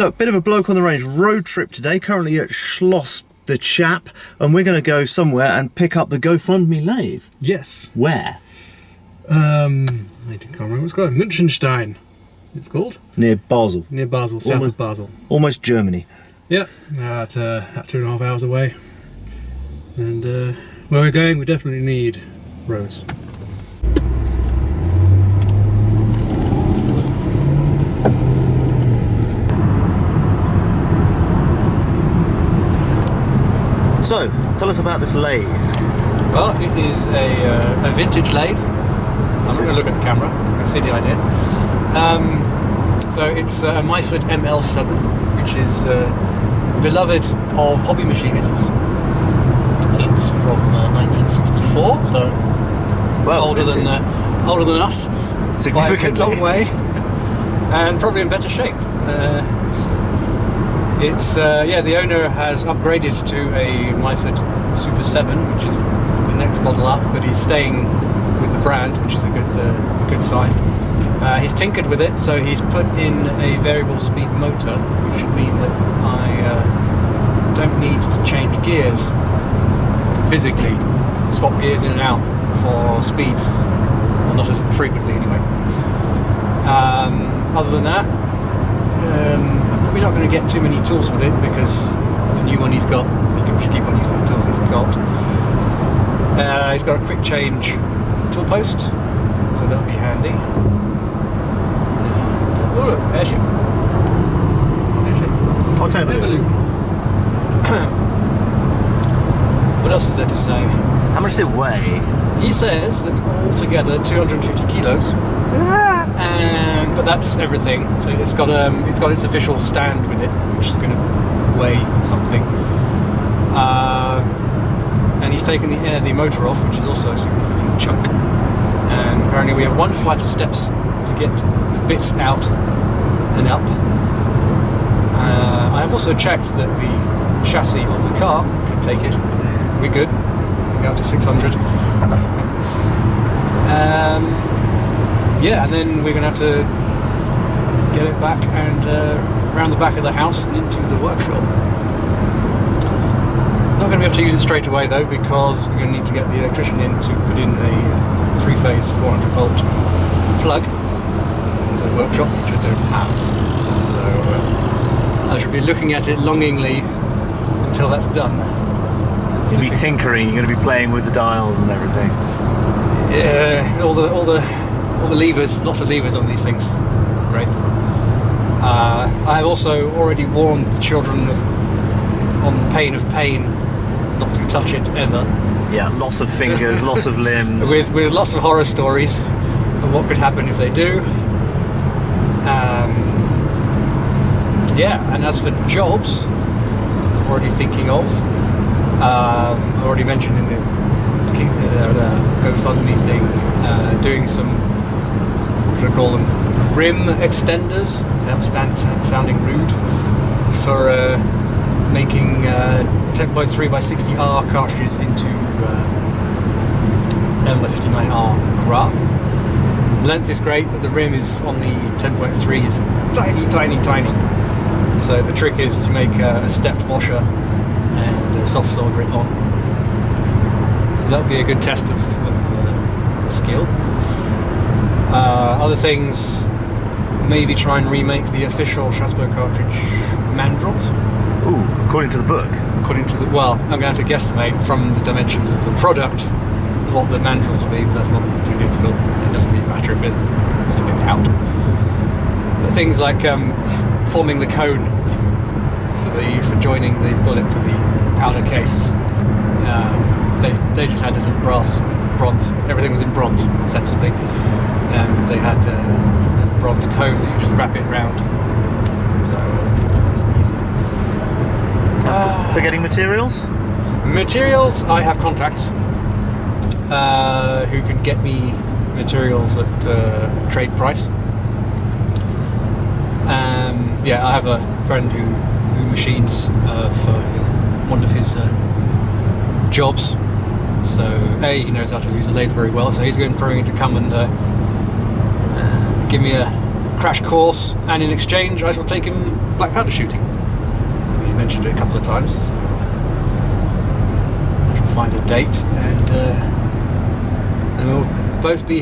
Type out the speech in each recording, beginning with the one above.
So, a bit of a bloke on the range road trip today, currently at Schloss the Chap, and we're going to go somewhere and pick up the GoFundMe lathe. Yes. Where? I can't remember what it's called. Münchenstein, it's called. Near Basel. Near Basel, south of Basel. Almost Germany. Yeah, about 2.5 hours away. And where we're going, we definitely need roads. So, tell us about this lathe. Well, it is a vintage lathe. I'm not going to look at the camera, you can see the idea. So it's a Myford ML7, which is beloved of hobby machinists. It's from 1964, so well, older than us, significantly, by a long way, and probably in better shape. The owner has upgraded to a Myford Super 7, which is the next model up, but he's staying with the brand, which is a good sign. He's tinkered with it, so he's put in a variable speed motor, which should mean that I don't need to change gears physically, swap gears in and out for speeds, well, not as frequently anyway. Other than that, I'm probably not going to get too many tools with it, because the new one he's got, he can just keep on using the tools he's got. He's got a quick change tool post, so that'll be handy. And, oh look, airship. Not airship. I'll take a balloon. What else is there to say? How much does it weigh? He says that altogether 250 kilos. But that's everything. So it's got its official stand with it, which is going to weigh something. And he's taken the motor off, which is also a significant chunk. And apparently we have one flight of steps to get the bits out and up. I have also checked that the chassis of the car can take it. We're good. We go up to 600. And then we're going to have to get it back and round the back of the house and into the workshop. Not going to be able to use it straight away though, because we're going to need to get the electrician in to put in a 3-phase 400 volt plug into the workshop, which I don't have. So I should be looking at it longingly until that's done. You'll be tinkering, you're going to be playing with the dials and everything. Yeah, all the levers, lots of levers on these things. Great. I have also already warned the children on pain of pain not to touch it ever. Yeah, lots of fingers, lots of limbs. With lots of horror stories of what could happen if they do. And as for jobs, I'm already thinking of. I already mentioned in the GoFundMe thing, doing some, what should I call them, rim extenders, without sounding rude, for making 10.3x60R cartridges into M59R Gra. Length is great, but the rim is on the 10.3 is tiny. So the trick is to make a stepped washer and soft solder it on. So that'll be a good test of skill. Other things, maybe try and remake the official Strasbourg cartridge mandrels. Ooh, according to the book. Well, I'm going to have to guesstimate from the dimensions of the product what the mandrels will be, but that's not too difficult. It doesn't really matter if it's a bit out. But things like forming the cone for joining the bullet to the powder case, they just had a little bronze. Everything was in bronze, sensibly. They had a bronze cone that you just wrap it round. So that's easy. For getting materials? Materials, I have contacts who can get me materials at trade price. I have a friend who machines for one of his jobs. So he knows how to use a lathe very well, so he's going to come and give me a crash course, and in exchange I shall take him black powder shooting. He mentioned it a couple of times, so I shall find a date and we'll both be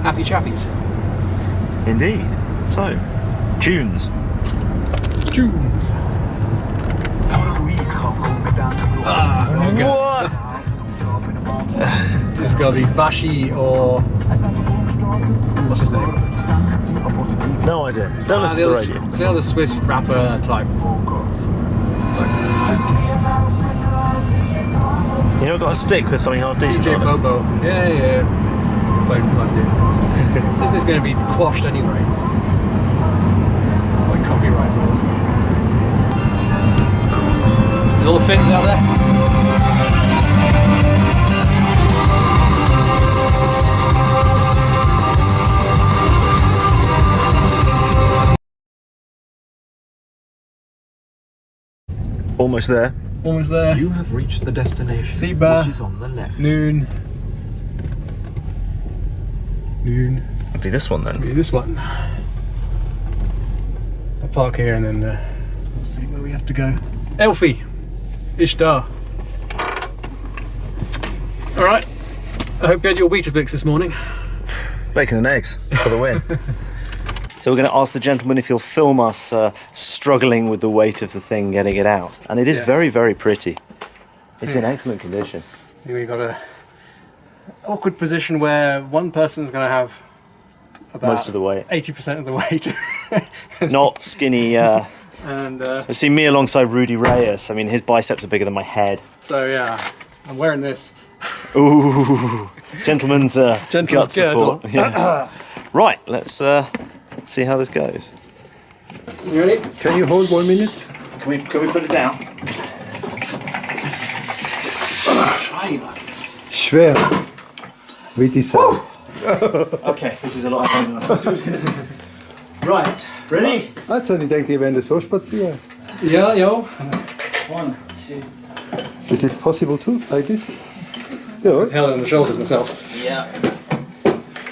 happy chappies. Indeed. So, tunes. Tunes. What? It's got to be Bashi or what's his name? No idea. Don't listen to the radio. The other Swiss rapper type. You know, got to stick with something half decent. DJ Bobo. Yeah. Phone plugged in. Isn't this going to be quashed anyway? Like copyright laws. Is all the fins out there? Almost there. Almost there. You have reached the destination, Siba. which is on the left. Noon. It'll be this one then. Maybe this one. I'll park here and then we'll see where we have to go. Elfie. Ishtar. Alright. I hope you had your Weetabix this morning. Bacon and eggs for the win. So we're going to ask the gentleman if he'll film us struggling with the weight of the thing, getting it out. And it is very, very pretty. It's in excellent condition. We've got a awkward position where one person's going to have about Most of the weight. 80% of the weight. Not skinny. And See me alongside Rudy Reyes. I mean, his biceps are bigger than my head. so yeah, I'm wearing this. Ooh, gentleman's gut girdle. support. Yeah. Right, let's see how this goes. You ready? Can you hold 1 minute? Can we put it down? Schwer. Wie die Sau. Okay, this is a lot harder than I thought it was going to be. Right, ready? Also, ich denke, die werden so spazieren. Ja, ja. 1, 2. Is this possible too, like this? Ja. Held it on the shoulders myself. Yeah.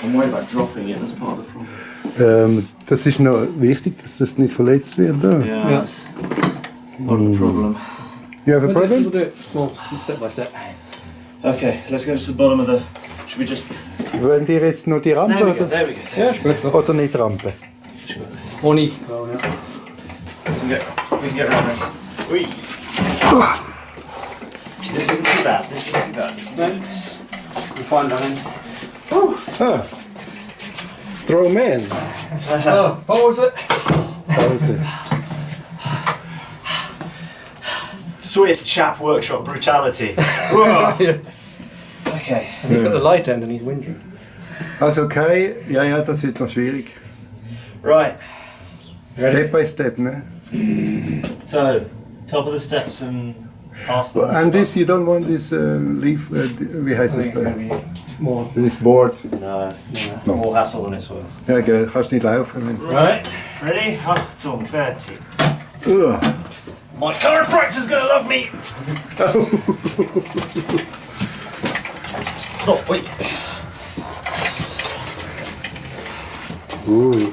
I'm worried about dropping it, that's part of the problem. Das ist noch wichtig, dass das nicht verletzt wird. Da. Yeah, that's part of the problem. You have a We'll problem? do it small, step by step. Okay, let's go to the bottom of the... Should we just... Wollen wir jetzt noch die Rampe There we go, oder, there we go. Ja, ist gut. So. oder nicht Rampe? Horny. Oh, ja. We can get around this. Whee. This isn't too bad, this isn't too bad. We're fine, darling. Ah. Strong man. So, what was it? That was it. Swiss chap workshop brutality. Yes. Okay. And he's got the light end and he's whinging. Also Kai, ja, das wird noch schwierig. Right, Step by step, ne? so top of the steps and past them. And this, you don't want this leaf, wie heißt I es think it's da? going to be more. This board. No, No. more hassle than it's worth. Ja, gell, kannst nicht laufen. Right, ready? Achtung, fertig. Ugh. My chiropractor's gonna love me! Stop, wait. Ooh.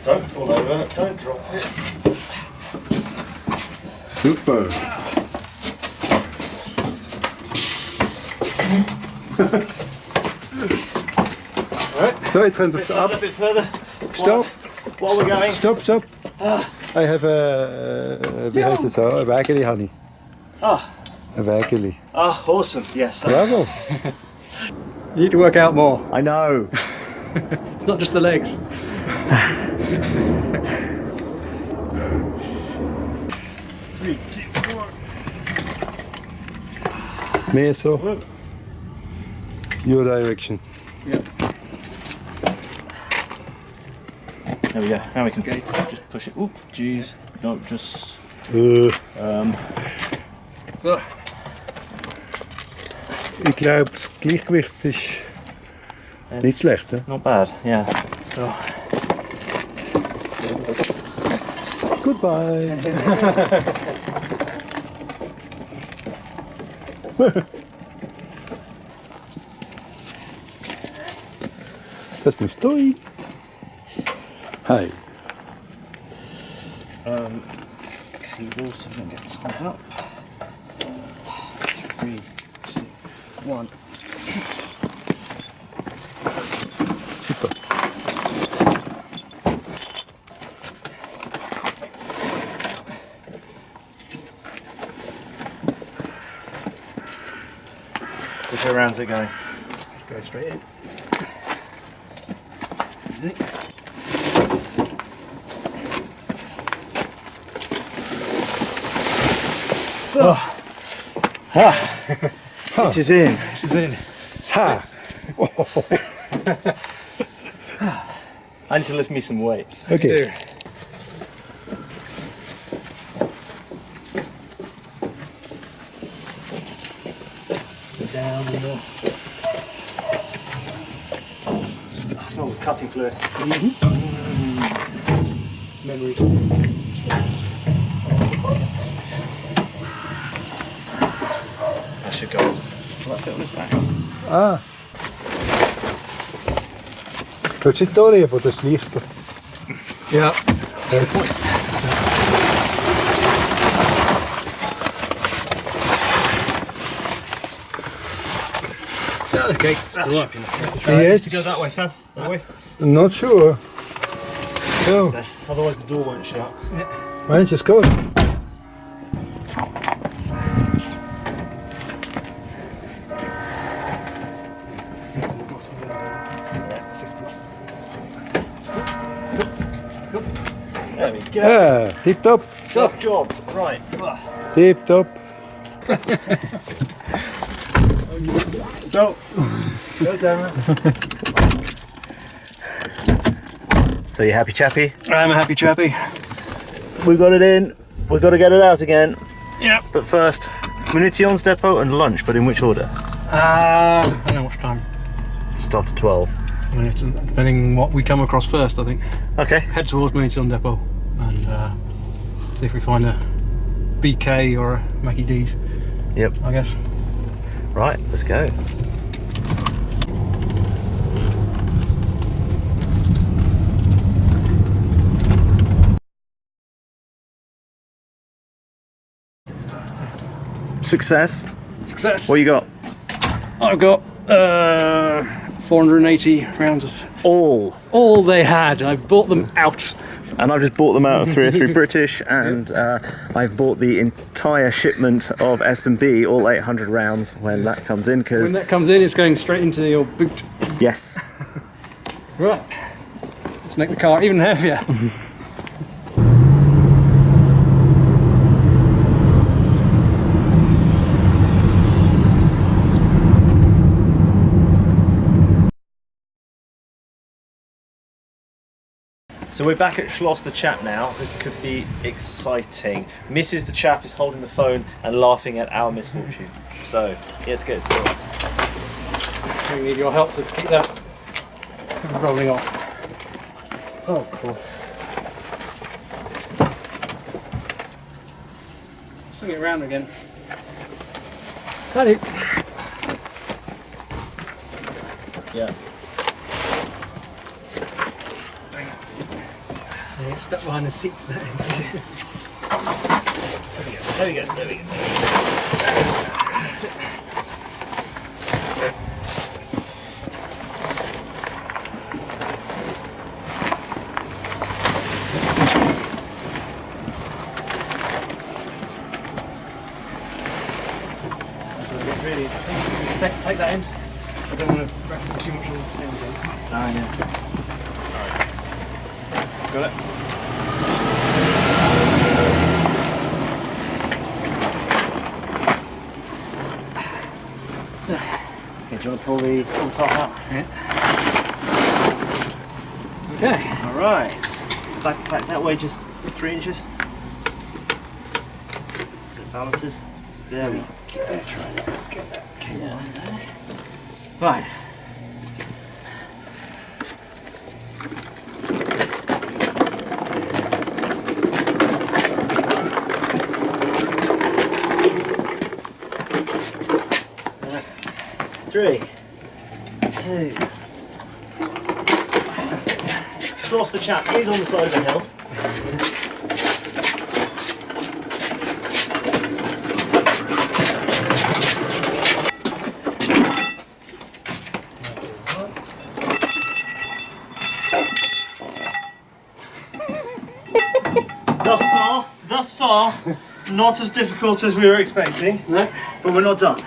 Don't fall over, don't drop it. Super. Alright. So, jetzt rennt es A ab. bit further. Stop. While we're going. Stop, stop. I have a, wie heißt es auch? Ein Wägeli habe ich. Ah. Ein Wägeli. Ah, awesome. Yes. Bravo. You need to work out more. I know. It's not just the legs. Mehr so. Your direction. Yep. There we go. Now we can just push it. Oop, jeez. No, just. So. Ich glaube, das Gleichgewicht ist nicht schlecht. Ne? Not bad. Yeah. So. Goodbye. Dat is mijn story. Hi. Cables are going to get tied up. 3, 2, 1. Super. Which way round's it going? Go straight in. So, It is in. it is in. Ha! I need to lift me some weights. Oké. Do. Down and up. Ah, it smells of cutting fluid. Memories. That should go on. Will that fit on his back? Ah. Het zit door even, dat is lichter. Ja. Ja, kijk. That should be enough. Yes. To go that way, Fab. That way. Not sure. So, Otherwise the door won't shut. mine's just go. There we go. Ja, tip top. Top job. Right. Tip top. Go. Go down. So you happy, chappy? I'm a happy chappy. We got it in. We got to get it out again. Yeah. But first, munitions depot and lunch. But in which order? I don't know what's time. Just after 12. I mean, it's depending what we come across first, I think. Okay. Head towards Münchenstein depot and see if we find a BK or a Mackie D's, Yep. I guess. Right. Let's go. Success. Success. What you got? I've got 480 rounds of all they had. I bought them out. And I've just bought them out of 303 British, and I've bought the entire shipment of S&B, all 800 rounds, when that comes in, When because that comes in, it's going straight into your boot. yes. Right. Let's make the car even heavier. So we're back at Schloss the Chap now. This could be exciting. Mrs. the Chap is holding the phone and laughing at our misfortune. So, yeah, let's get it started. We need your help to keep that rolling off. Oh, cool. Swing it around again. Got it. Yeah. It's stuck behind the seats there. There we go, there we go. That's it. Really, take that end. I don't want to press it too much on the tail. Ah, yeah. Got it? Okay, do you want to pull the top out? Yeah. Okay. Alright. Back that way, just 3 inches. So it balances. There we go. Try that. Get that cable on there. Right. Three, 2, Ross the chap is on the side of a hill. Thus far, not as difficult as we were expecting. No. But we're not done.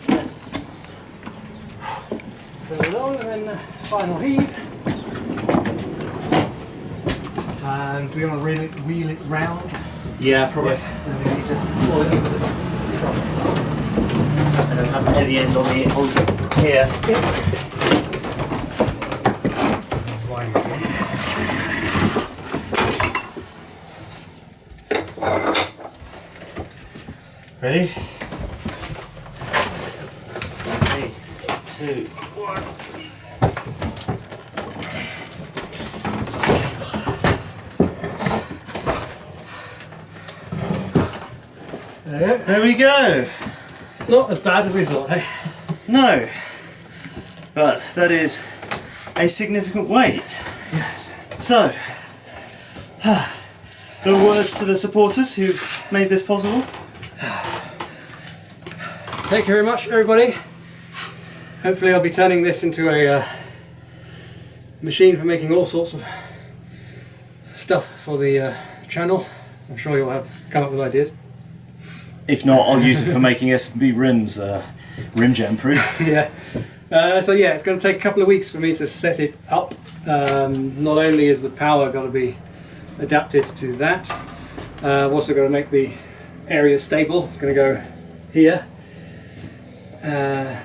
Yes. Fill it on and then final heave. And do we want to wheel it round? Yeah, probably. And then we need to pull it over the trough. And then have the heavy end on here. Ready? 3, 2, 1. There we go. Not as bad as we thought, eh? No, but that is a significant weight. Yes. So, no words to the supporters who've made this possible. Thank you very much, everybody. Hopefully I'll be turning this into a machine for making all sorts of stuff for the channel. I'm sure you'll have come up with ideas. If not, I'll use it for making SB rims rim jam proof. Yeah. So yeah, it's going to take a couple of weeks for me to set it up. Not only is the power got to be adapted to that, I've also got to make the area stable. It's going to go here,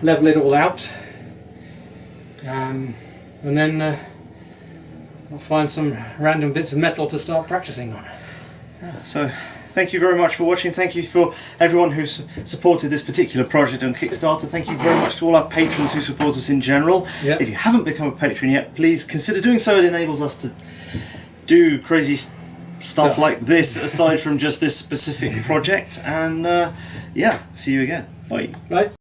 level it all out, and then I'll find some random bits of metal to start practicing on. So, thank you very much for watching. Thank you for everyone who's supported this particular project on Kickstarter. Thank you very much to all our patrons who support us in general. Yep. If you haven't become a patron yet, please consider doing so. It enables us to do crazy stuff like this aside from just this specific project. And yeah, see you again. Bye. Right.